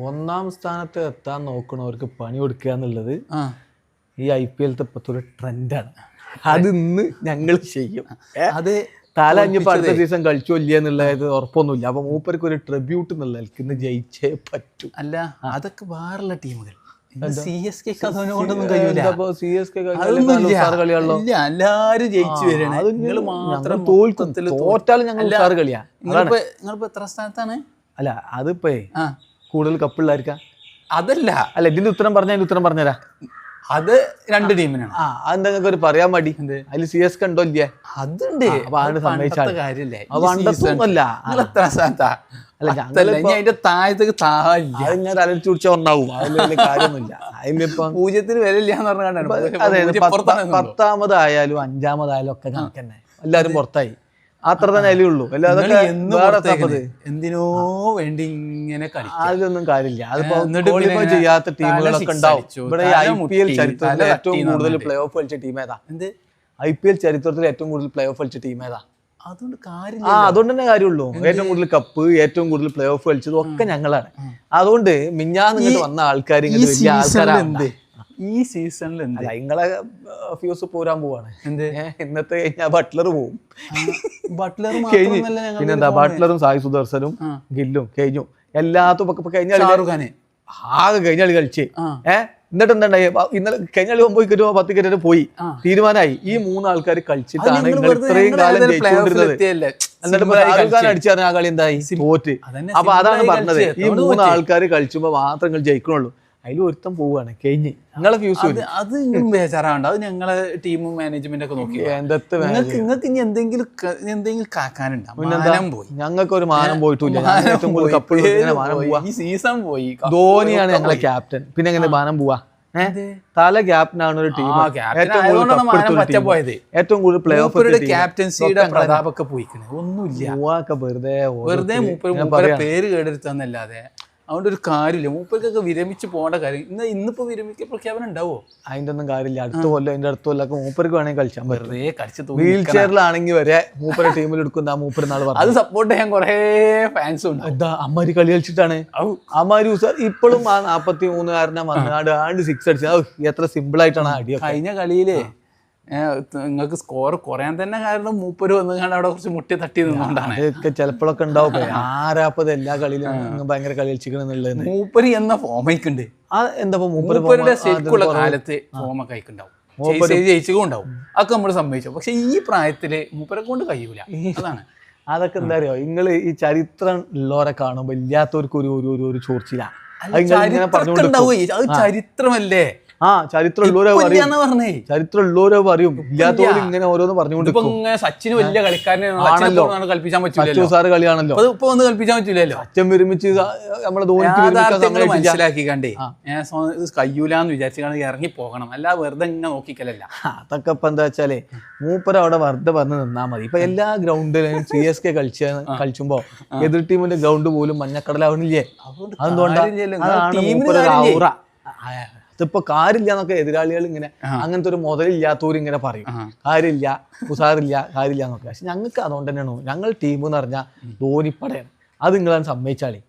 ഒന്നാം സ്ഥാനത്ത് എത്താൻ നോക്കണവർക്ക് പണി കൊടുക്കുക എന്നുള്ളത് ഈ IPL ഇപ്പോഴത്തെ ഒരു ട്രെൻഡാണ്. അത് ഇന്ന് ഞങ്ങൾ ചെയ്യും. അത് തല അഞ്ഞിപ്പോൾ അടുത്ത സീസൺ കളിച്ചോ ഇല്ല എന്നുള്ളത് ഉറപ്പൊന്നുമില്ല. അപ്പൊ മൂപ്പർക്ക് ഒരു ട്രിബ്യൂട്ട് എന്നുള്ള ഇന്ന് ജയിച്ചേ പറ്റൂ. അല്ല, അതൊക്കെ വേറുള്ള ടീമുകൾ. എല്ലാരും ജയിച്ചു വരണം. തോറ്റാലും ഞങ്ങൾ ഉഷാറ് കളിയാ. നിങ്ങളിപ്പോ എത്ര സ്ഥാനത്താണ്? അല്ല അതിപ്പോ കൂടുതൽ കപ്പിള്ളായിരിക്കാം. അതല്ല അല്ല ഇതിന്റെ ഉത്തരം പറഞ്ഞുതരാ. അത് രണ്ട് ടീമിനാണ്. അതെന്താ ഒരു പറയാൻ മടി? അതിൽ CSK ഉണ്ടോ ഇല്ലേ? അതുണ്ട്. സമ്മതിച്ചാൽ കാര്യല്ലേ? അതിന്റെ താഴത്തേക്ക് ഞാൻ തലച്ചു കുടിച്ചാൽ ഒന്നാവും. അതിൽ കാര്യമൊന്നുമില്ല. അതിലിപ്പം 0 വിലയില്ലാന്ന് പറഞ്ഞാൽ 10ാമതായാലും 5ാമതായാലും ഒക്കെ കണക്ക് തന്നെ. എല്ലാരും പുറത്തായി. അത്ര തന്നെ അതിലുള്ളൂ. എന്തിനോ വേണ്ടി ഇങ്ങനെ അതിലൊന്നും കാര്യമില്ല. അതിപ്പോ ചെയ്യാത്ത ടീമുകളൊക്കെ ഉണ്ടാവും. ഇവിടെ IPL ചരിത്രത്തിൽ ഏറ്റവും കൂടുതൽ പ്ലേ ഓഫ് കളിച്ച ടീം ഏതാ? IPL ചരിത്രത്തിൽ ഏറ്റവും കൂടുതൽ പ്ലേ ഓഫ് കളിച്ച ടീം ഏതാ? അതുകൊണ്ട് തന്നെ കാര്യമുള്ളൂ. ഏറ്റവും കൂടുതൽ കപ്പ്, ഏറ്റവും കൂടുതൽ പ്ലേ ഓഫ് കളിച്ചതും ഒക്കെ ഞങ്ങളാണ്. അതുകൊണ്ട് മിഞ്ഞാന്ന് വന്ന ആൾക്കാർ വലിയ ആൾക്കാരാണ്. ഈ സീസണിൽ നിങ്ങളെ ഫ്യൂസ് പോരാൻ പോവാണ്. ഇന്നത്തെ കഴിഞ്ഞാൽ ബട്ട്ലർ പോവും. പിന്നെന്താ ബട്ട്ലറും സായി സുദർശനും ഗില്ലും കഴിഞ്ഞു. എല്ലാത്തും കഴിഞ്ഞ ആകെ കഴിഞ്ഞ കളി കളിച്ച് എന്നിട്ട് എന്തായി? ഇന്നലെ കഴിഞ്ഞ കളി 9 വിക്കറ്റ് 10 വിക്കറ്റ് പോയി. തീരുമാനമായി ഈ 3 ആൾക്കാർ കളിച്ചിട്ടാണ് ഇത്രയും കാലം ജയിച്ചുകൊണ്ടിരുന്നത്. എന്നിട്ട് ഷാരൂഖ് ഖാൻ അടിച്ചു പറഞ്ഞ ആ കളി എന്തായി? തോറ്റ്. അപ്പൊ അതാണ് പറഞ്ഞത്, ഈ 3 ആൾക്കാർ കളിച്ചുമ്പോ മാത്രം നിങ്ങൾ ജയിക്കണുള്ളൂ. അതിൽ ഒരുത്തം പോവാണ് കഴിഞ്ഞ്. നിങ്ങളെ ഫ്യൂസ് അത് ബേജാറാണ്ട്. അത് ഞങ്ങളെ ടീമും മാനേജ്മെന്റ് ഒക്കെ നോക്കി. നിങ്ങൾക്ക് ഇനി എന്തെങ്കിലും കാക്കാനുണ്ടാവും. ഞങ്ങൾക്ക് ഒരു മാനം പോയിട്ടില്ല. ഈ സീസൺ പോയി. ധോണിയാണ് ഞങ്ങളെ ക്യാപ്റ്റൻ. പിന്നെ എങ്ങനെ മാനം പോവാ? തല ക്യാപ്റ്റനാണ് ഒരു ടീം. ഏറ്റവും കൂടുതൽ പ്ലേ ഓഫ് ക്യാപ്റ്റൻസിയുടെ പ്രതാപൊക്കെ പോയിക്കണേ. ഒന്നുമില്ല, വെറുതെ പേര് കേടെടുത്തന്നല്ലാതെ അതുകൊണ്ട് ഒരു കാര്യമില്ല. മൂപ്പർക്കൊക്കെ വിരമിച്ച് പോകേണ്ട കാര്യം. ഇന്നിപ്പോ വിരമിക്ക പ്രഖ്യാപനം ഉണ്ടാവോ? അതിന്റെ ഒന്നും കാര്യമില്ല. അടുത്ത കൊല്ലം അതിന്റെ അടുത്ത കൊല്ലമൊക്കെ മൂപ്പർക്ക് വേണമെങ്കിൽ കളിച്ചാൽ വെറുതെ കളിച്ച് വീൽ ചെയറിലാണെങ്കിൽ വരെ മൂപ്പരെ ടീമിൽ എടുക്കുന്ന മൂപ്പര് നാള് പറഞ്ഞു. അത് സപ്പോർട്ട് ചെയ്യാൻ കുറെ ഫാൻസ് ഉണ്ട്. എന്താ അമ്മാരി കളി കളിച്ചിട്ടാണ് അമ്മാരി ഇപ്പോഴും ആ 43 വന്നാട് 6 അടിച്ചത്. എത്ര സിമ്പിൾ ആയിട്ടാണ് അടി. കഴിഞ്ഞ കളിയിലേ നിങ്ങൾക്ക് സ്കോർ കുറയാൻ തന്നെ കാരണം മൂപ്പര് വന്നുകൊണ്ട് അവിടെ കുറച്ച് മുട്ടി തട്ടി നിന്നുകൊണ്ടാണ്. അതൊക്കെ ചിലപ്പോഴൊക്കെ ഉണ്ടാവും. ആരാപ്പത് എല്ലാ കളിയിലും ഭയങ്കര കളി കളിച്ചിരിക്കണെന്നുള്ളത്. മൂപ്പര് എന്ന ഫോമൊക്കെയുണ്ട്. എന്താ മൂപ്പരുടെ ശരിക്കുള്ള കാലത്ത് ഫോമൊക്കെ അയക്കുണ്ടാവും, ജയിച്ചുകൊണ്ടാവും. അതൊക്കെ നമ്മൾ സമ്മതിച്ചു. പക്ഷെ ഈ പ്രായത്തില് മൂപ്പരെ കൊണ്ട് കഴിയൂല. അതാണ് അതൊക്കെ എന്താ അറിയോ, നിങ്ങൾ ഈ ചരിത്രം ഉള്ളവരെ കാണുമ്പോ ഇല്ലാത്തവർക്ക് ഒരു ചോർച്ചില്ല. ചരിത്രമല്ലേ? ചരിത്രമുള്ളവരെ പറയും. ഇല്ലാത്തവരും ഇങ്ങനെ ഓരോന്ന് പറഞ്ഞുകൊണ്ട് സച്ചിന് വലിയ കളിക്കാരനാണല്ലോ, കൽപ്പിച്ചാൻ പറ്റില്ല. സാറ് കളിയാണല്ലോ, ഇപ്പൊ ഒന്ന് കൽപ്പിച്ചാൻ പറ്റില്ലല്ലോ. അച്ഛൻ വിരമിച്ച് നമ്മളെ ധോണിക്ക് മനസ്സിലാക്കി കണ്ടേ കയ്യൂലെന്ന് വിചാരിച്ചാണ് ഇറങ്ങി പോകണം. അല്ല വെറുതെ ഇങ്ങനെ നോക്കിക്കലല്ല. അതൊക്കെ ഇപ്പൊ എന്താ വെച്ചാലേ മൂപ്പര അവിടെ വെറുതെ വന്ന് നിന്നാ മതി. ഇപ്പൊ എല്ലാ ഗ്രൗണ്ടിലും CSK കളിച്ചുമ്പോ എതിർ ടീമിന്റെ ഗ്രൗണ്ട് പോലും മഞ്ഞക്കടലാവണില്ലേ? അതുകൊണ്ടാണ് ഇതിപ്പോ കാര്യമില്ല എന്നൊക്കെ എതിരാളികൾ ഇങ്ങനെ അങ്ങനത്തെ ഒരു മുതലില്ലാത്തവർ ഇങ്ങനെ പറയും. കാര്യമില്ല, ഉസാറില്ല, കാര്യമില്ല എന്നൊക്കെ. പക്ഷെ ഞങ്ങൾക്ക് അതുകൊണ്ട് തന്നെയാണോ ഞങ്ങൾ ടീം എന്ന് പറഞ്ഞാൽ ധോണിപ്പടയാണ്. അത് നിങ്ങളാണ് സമ്മതിച്ചാളി.